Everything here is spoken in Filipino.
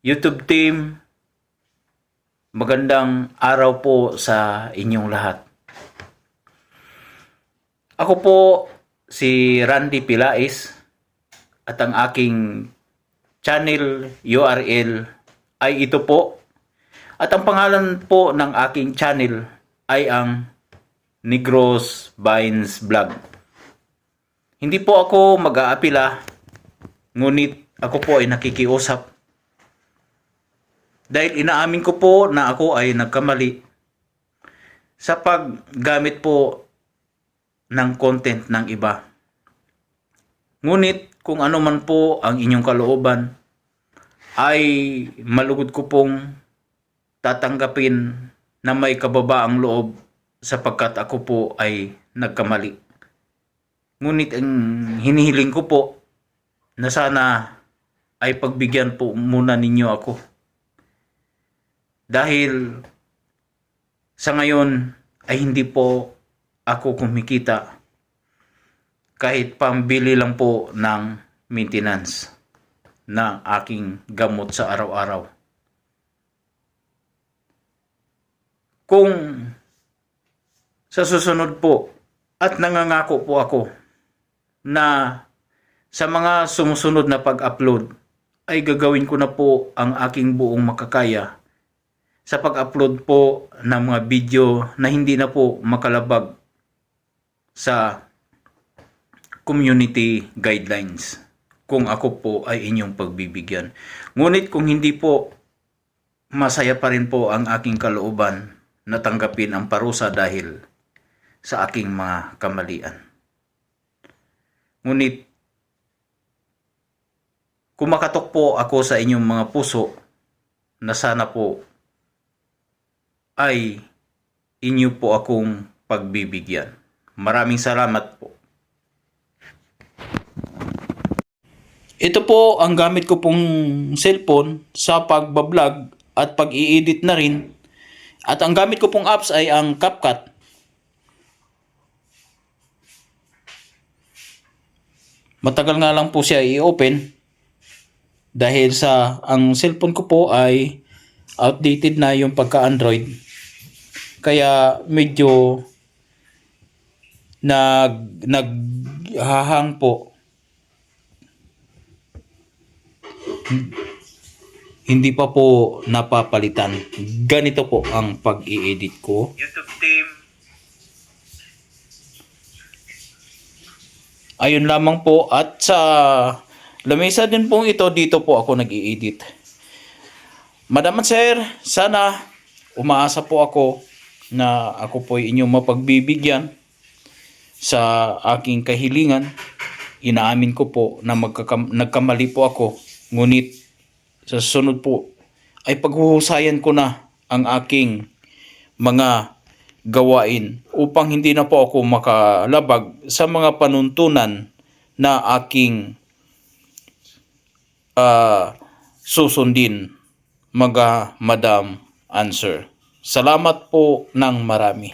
YouTube team, magandang araw po sa inyong lahat. Ako po si Randy Pilais at ang aking channel URL ay ito po. At ang pangalan po ng aking channel ay ang Negros Vines Vlog. Hindi po ako mag-aapila, ngunit ako po ay nakikiusap. Dahil inaamin ko po na ako ay nagkamali sa paggamit po ng content ng iba. Ngunit kung ano man po ang inyong kalooban, ay malugod ko pong tatanggapin na may kababaang loob sapagkat ako po ay nagkamali. Ngunit ang hinihiling ko po na sana ay pagbigyan po muna ninyo ako. Dahil sa ngayon ay hindi po ako kumikita kahit pambili lang po ng maintenance na aking gamot sa araw-araw. Kung sa susunod po at nangangako po ako na sa mga sumusunod na pag-upload ay gagawin ko na po ang aking buong makakaya sa pag-upload po ng mga video na hindi na po makalabag sa community guidelines kung ako po ay inyong pagbibigyan. Ngunit kung hindi po, masaya pa rin po ang aking kalooban na tanggapin ang parusa dahil sa aking mga kamalian. Ngunit kumakatok po ako sa inyong mga puso na sana po ay inyo po akong pagbibigyan. Maraming salamat po. Ito po ang gamit ko pong cellphone sa pagbablog at pag-i-edit na rin. At ang gamit ko pong apps ay ang CapCut. Matagal nga lang po siya i-open dahil sa ang cellphone ko po ay outdated na yung pagka-Android. Kaya medyo naghahang po. Hindi pa po napapalitan. Ganito po ang pag-i-edit ko. YouTube team. Ayun lamang po. At sa lamesa din po ito, dito po ako nag-i-edit. Madam at sir, sana umaasa po ako na ako po ay inyong mapagbibigyan sa aking kahilingan. Inaamin ko po na nagkamali po ako. Ngunit sa susunod po ay paghuhusayan ko na ang aking mga gawain upang hindi na po ako makalabag sa mga panuntunan na aking susundin, mga madam answer. Salamat po ng marami.